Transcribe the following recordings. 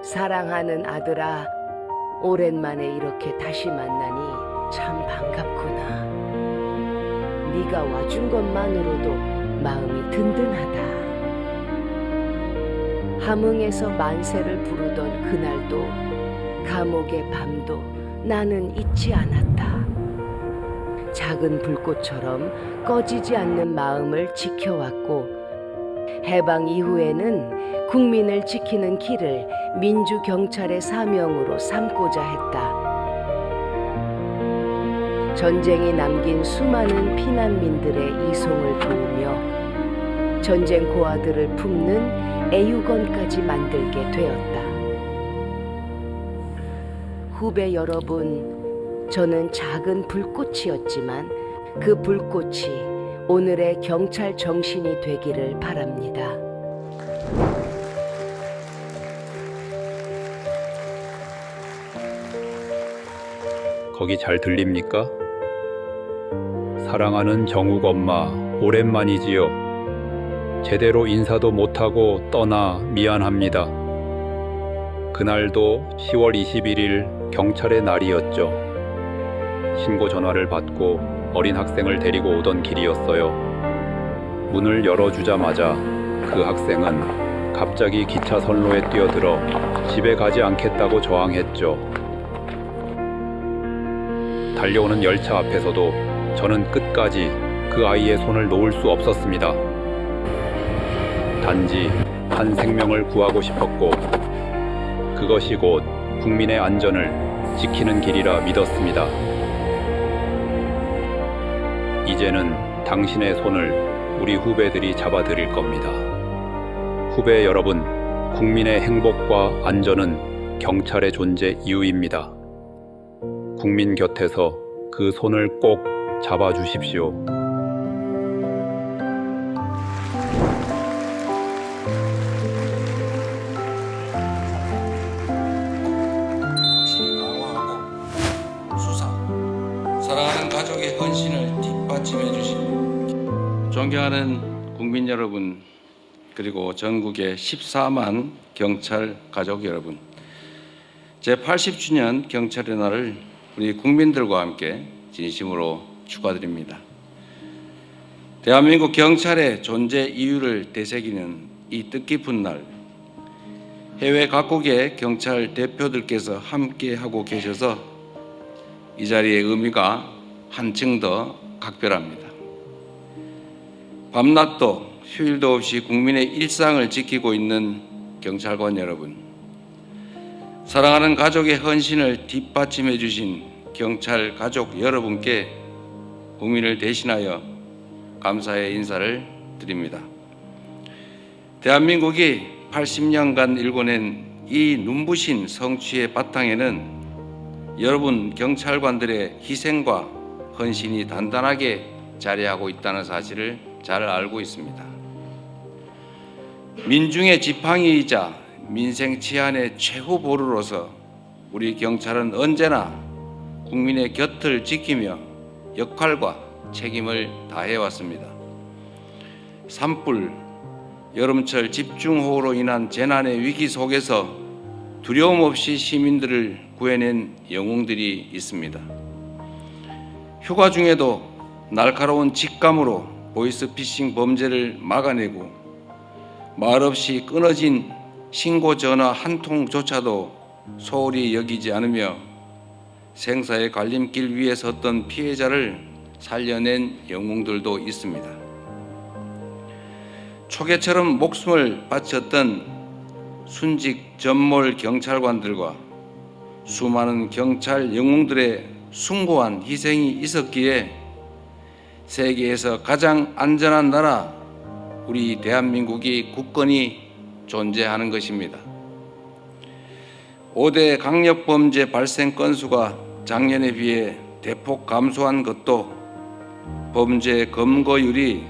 사랑하는 아들아, 오랜만에 이렇게 다시 만나니 참 반갑구나. 네가 와준 것만으로도 마음이 든든하다. 함흥에서 만세를 부르던 그날도 감옥의 밤도 나는 잊지 않았다. 작은 불꽃처럼 꺼지지 않는 마음을 지켜왔고, 해방 이후에는 국민을 지키는 길을 민주경찰의 사명으로 삼고자 했다. 전쟁이 남긴 수많은 피난민들의 이송을 도우며 전쟁 고아들을 품는 애육원까지 만들게 되었다. 후배 여러분, 저는 작은 불꽃이었지만 그 불꽃이 오늘의 경찰 정신이 되기를 바랍니다. 거기 잘 들립니까? 사랑하는 정욱 엄마, 오랜만이지요. 제대로 인사도 못하고 떠나 미안합니다. 그날도 10월 21일 경찰의 날이었죠. 신고 전화를 받고 어린 학생을 데리고 오던 길이었어요. 문을 열어주자마자 그 학생은 갑자기 기차 선로에 뛰어들어 집에 가지 않겠다고 저항했죠. 달려오는 열차 앞에서도 저는 끝까지 그 아이의 손을 놓을 수 없었습니다. 단지 한 생명을 구하고 싶었고, 그것이 곧 국민의 안전을 지키는 길이라 믿었습니다. 이제는 당신의 손을 우리 후배들이 잡아드릴 겁니다. 후배 여러분, 국민의 행복과 안전은 경찰의 존재 이유입니다. 국민 곁에서 그 손을 꼭 잡아주십시오. 강화하고 수사, 사랑하는 가족의 헌신을 뒷받침해 주신 존경하는 국민 여러분, 그리고 전국의 14만 경찰 가족 여러분, 제80주년 경찰의 날을 우리 국민들과 함께 진심으로 축하드립니다. 대한민국 경찰의 존재 이유를 되새기는 이 뜻깊은 날, 해외 각국의 경찰 대표들께서 함께 하고 계셔서 이 자리의 의미가 한층 더 각별합니다. 밤낮도 휴일도 없이 국민의 일상을 지키고 있는 경찰관 여러분, 사랑하는 가족의 헌신을 뒷받침해 주신 경찰 가족 여러분께 국민을 대신하여 감사의 인사를 드립니다. 대한민국이 80년간 일궈낸 이 눈부신 성취의 바탕에는 여러분 경찰관들의 희생과 헌신이 단단하게 자리하고 있다는 사실을 잘 알고 있습니다. 민중의 지팡이이자 민생 치안의 최후 보루로서 우리 경찰은 언제나 국민의 곁을 지키며 역할과 책임을 다해왔습니다. 산불, 여름철 집중호우로 인한 재난의 위기 속에서 두려움 없이 시민들을 구해낸 영웅들이 있습니다. 휴가 중에도 날카로운 직감으로 보이스피싱 범죄를 막아내고 말없이 끊어진 신고 전화 한 통조차도 소홀히 여기지 않으며 생사의 갈림길 위에 섰던 피해자를 살려낸 영웅들도 있습니다. 초계처럼 목숨을 바쳤던 순직 전몰 경찰관들과 수많은 경찰 영웅들의 숭고한 희생이 있었기에 세계에서 가장 안전한 나라 우리 대한민국이 굳건히 존재하는 것입니다. 5대 강력범죄 발생 건수가 작년에 비해 대폭 감소한 것도, 범죄 검거율이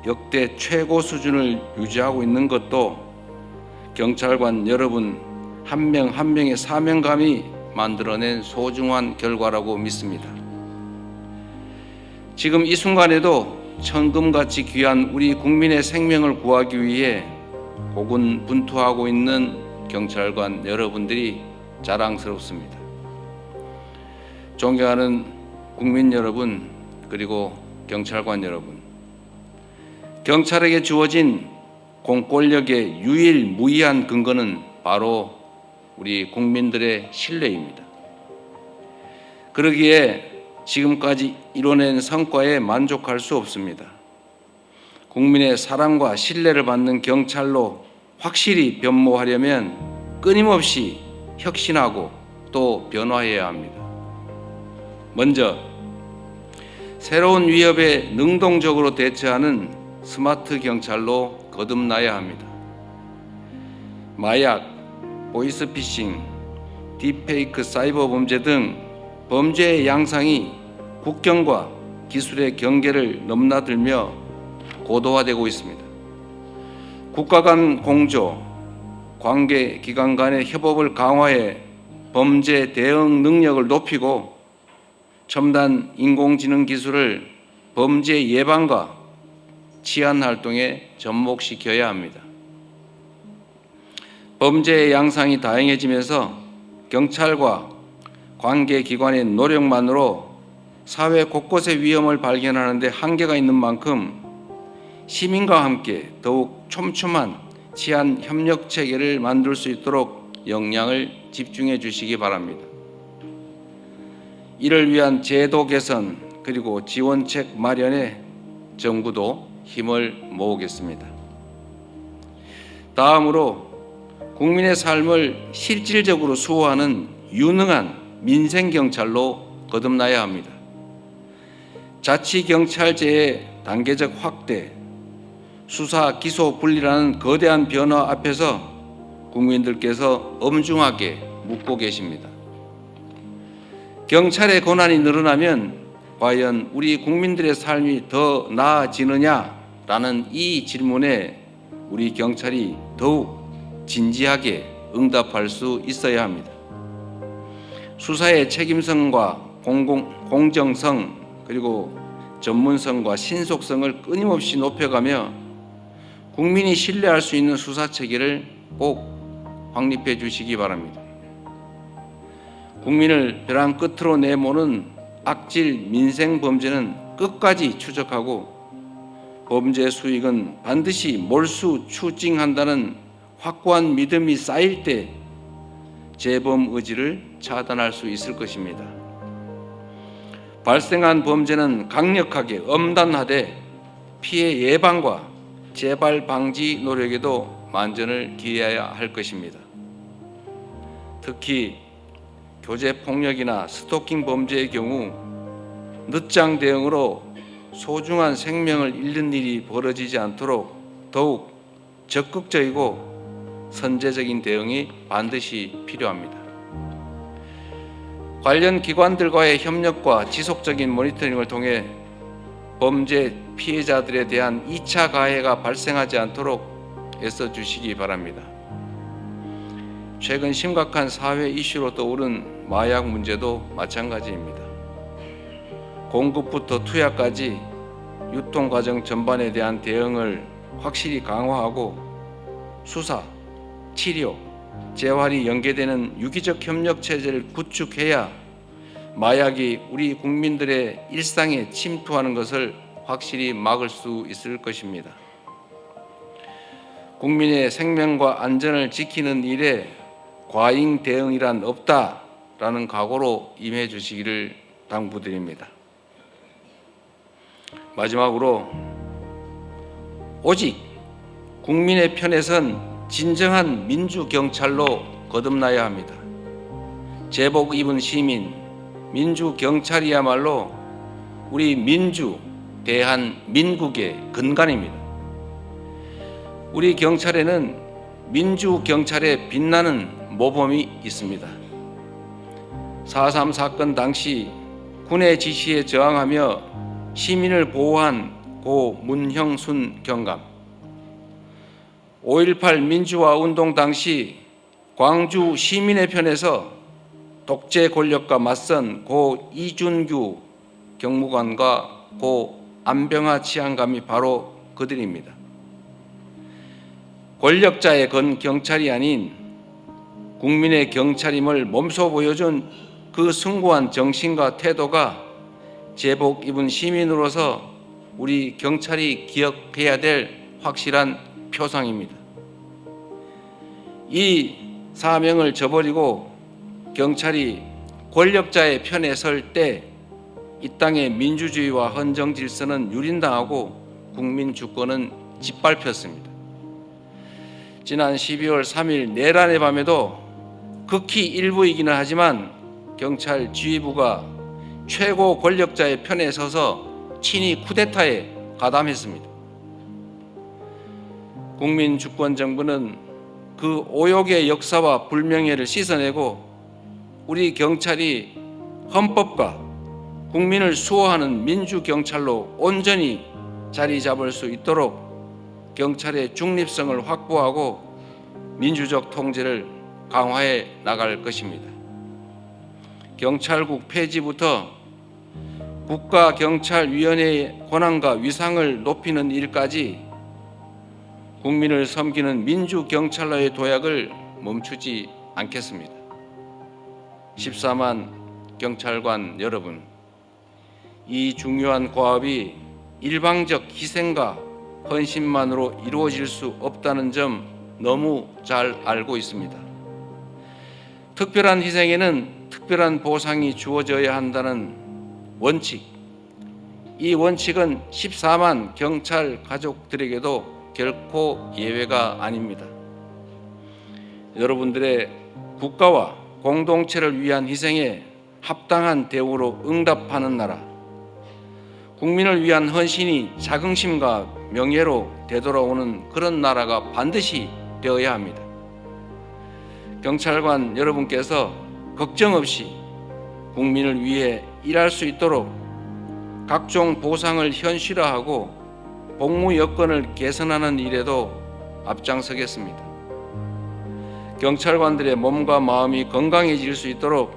역대 최고 수준을 유지하고 있는 것도 경찰관 여러분 한 명 한 명의 사명감이 만들어낸 소중한 결과라고 믿습니다. 지금 이 순간에도 천금같이 귀한 우리 국민의 생명을 구하기 위해 고군분투하고 있는 경찰관 여러분들이 자랑스럽습니다. 존경하는 국민 여러분, 그리고 경찰관 여러분, 경찰에게 주어진 공권력의 유일무이한 근거는 바로 우리 국민들의 신뢰입니다. 그러기에 지금까지 이뤄낸 성과에 만족할 수 없습니다. 국민의 사랑과 신뢰를 받는 경찰로 확실히 변모하려면 끊임없이 혁신하고 또 변화해야 합니다. 먼저 새로운 위협에 능동적으로 대처하는 스마트 경찰로 거듭나야 합니다. 마약, 보이스피싱, 딥페이크 사이버 범죄 등 범죄의 양상이 국경과 기술의 경계를 넘나들며 고도화되고 있습니다. 국가 간 공조, 관계 기관 간의 협업을 강화해 범죄 대응 능력을 높이고 첨단 인공지능 기술을 범죄 예방과 치안 활동에 접목시켜야 합니다. 범죄의 양상이 다양해지면서 경찰과 관계기관의 노력만으로 사회 곳곳의 위험을 발견하는 데 한계가 있는 만큼 시민과 함께 더욱 촘촘한 치안 협력 체계를 만들 수 있도록 역량을 집중해 주시기 바랍니다. 이를 위한 제도 개선 그리고 지원책 마련에 정부도 힘을 모으겠습니다. 다음으로 국민의 삶을 실질적으로 수호하는 유능한 민생경찰로 거듭나야 합니다. 자치경찰제의 단계적 확대, 수사, 기소 분리라는 거대한 변화 앞에서 국민들께서 엄중하게 묻고 계십니다. 경찰의 권한이 늘어나면 과연 우리 국민들의 삶이 더 나아지느냐라는 이 질문에 우리 경찰이 더욱 진지하게 응답할 수 있어야 합니다. 수사의 책임성과 공정성 그리고 전문성과 신속성을 끊임없이 높여가며 국민이 신뢰할 수 있는 수사체계를 꼭 확립해 주시기 바랍니다. 국민을 벼랑 끝으로 내모는 악질 민생 범죄는 끝까지 추적하고 범죄 수익은 반드시 몰수 추징한다는 확고한 믿음이 쌓일 때 재범 의지를 차단할 수 있을 것입니다. 발생한 범죄는 강력하게 엄단하되 피해 예방과 재발 방지 노력에도 만전을 기해야 할 것입니다. 특히 교제폭력이나 스토킹 범죄의 경우 늦장 대응으로 소중한 생명을 잃는 일이 벌어지지 않도록 더욱 적극적이고 선제적인 대응이 반드시 필요합니다. 관련 기관들과의 협력과 지속적인 모니터링을 통해 범죄 피해자들에 대한 2차 가해가 발생하지 않도록 애써주시기 바랍니다. 최근 심각한 사회 이슈로 떠오른 마약 문제도 마찬가지입니다. 공급부터 투약까지 유통 과정 전반에 대한 대응을 확실히 강화하고 수사, 치료, 재활이 연계되는 유기적 협력 체제를 구축해야 마약이 우리 국민들의 일상에 침투하는 것을 확실히 막을 수 있을 것입니다. 국민의 생명과 안전을 지키는 일에 과잉 대응이란 없다라는 각오로 임해 주시기를 당부드립니다. 마지막으로 오직 국민의 편에 선 진정한 민주경찰로 거듭나야 합니다. 제복 입은 시민, 민주경찰이야말로 우리 민주, 대한민국의 근간입니다. 우리 경찰에는 민주경찰의 빛나는 모범이 있습니다. 4.3 사건 당시 군의 지시에 저항하며 시민을 보호한 고 문형순 경감, 5.18 민주화 운동 당시 광주 시민의 편에서 독재 권력과 맞선 고 이준규 경무관과 고 안병하 치안감이 바로 그들입니다. 권력자의 건 경찰이 아닌 국민의 경찰임을 몸소 보여준 그 숭고한 정신과 태도가 제복 입은 시민으로서 우리 경찰이 기억해야 될 확실한 표상입니다. 이 사명을 저버리고 경찰이 권력자의 편에 설 때 이 땅의 민주주의와 헌정 질서는 유린당하고 국민 주권은 짓밟혔습니다. 지난 12월 3일 내란의 밤에도 극히 일부이기는 하지만 경찰 지휘부가 최고 권력자의 편에 서서 친히 쿠데타에 가담했습니다. 국민주권정부는 그 오욕의 역사와 불명예를 씻어내고 우리 경찰이 헌법과 국민을 수호하는 민주경찰로 온전히 자리 잡을 수 있도록 경찰의 중립성을 확보하고 민주적 통제를 강화해 나갈 것입니다. 경찰국 폐지부터 국가경찰위원회의 권한과 위상을 높이는 일까지 국민을 섬기는 민주경찰로의 도약을 멈추지 않겠습니다. 14만 경찰관 여러분, 이 중요한 과업이 일방적 희생과 헌신만으로 이루어질 수 없다는 점 너무 잘 알고 있습니다. 특별한 희생에는 특별한 보상이 주어져야 한다는 원칙, 이 원칙은 14만 경찰 가족들에게도 결코 예외가 아닙니다. 여러분들의 국가와 공동체를 위한 희생에 합당한 대우로 응답하는 나라, 국민을 위한 헌신이 자긍심과 명예로 되돌아오는 그런 나라가 반드시 되어야 합니다. 경찰관 여러분께서 걱정 없이 국민을 위해 일할 수 있도록 각종 보상을 현실화하고 복무 여건을 개선하는 일에도 앞장서겠습니다. 경찰관들의 몸과 마음이 건강해질 수 있도록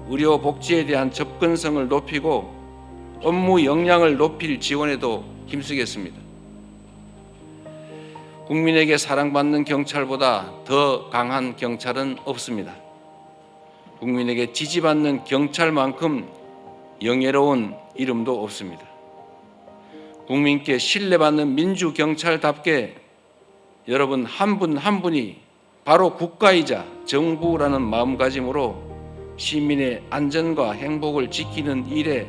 의료 복지에 대한 접근성을 높이고 업무 역량을 높일 지원에도 힘쓰겠습니다. 국민에게 사랑받는 경찰보다 더 강한 경찰은 없습니다. 국민에게 지지받는 경찰만큼 영예로운 이름도 없습니다. 국민께 신뢰받는 민주경찰답게 여러분 한 분 한 분이 바로 국가이자 정부라는 마음가짐으로 시민의 안전과 행복을 지키는 일에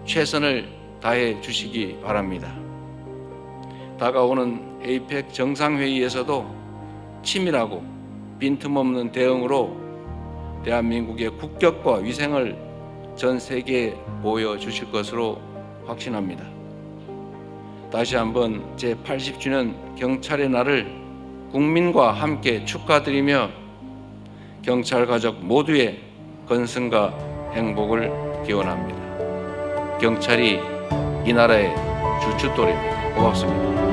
최선을 다해 주시기 바랍니다. 다가오는 에이펙 정상회의에서도 치밀하고 빈틈없는 대응으로 대한민국의 국격과 위생을 전 세계에 보여주실 것으로 확신합니다. 다시 한번 제80주년 경찰의 날을 국민과 함께 축하드리며 경찰 가족 모두의 건승과 행복을 기원합니다. 경찰이 이 나라의 주춧돌입니다. 고맙습니다.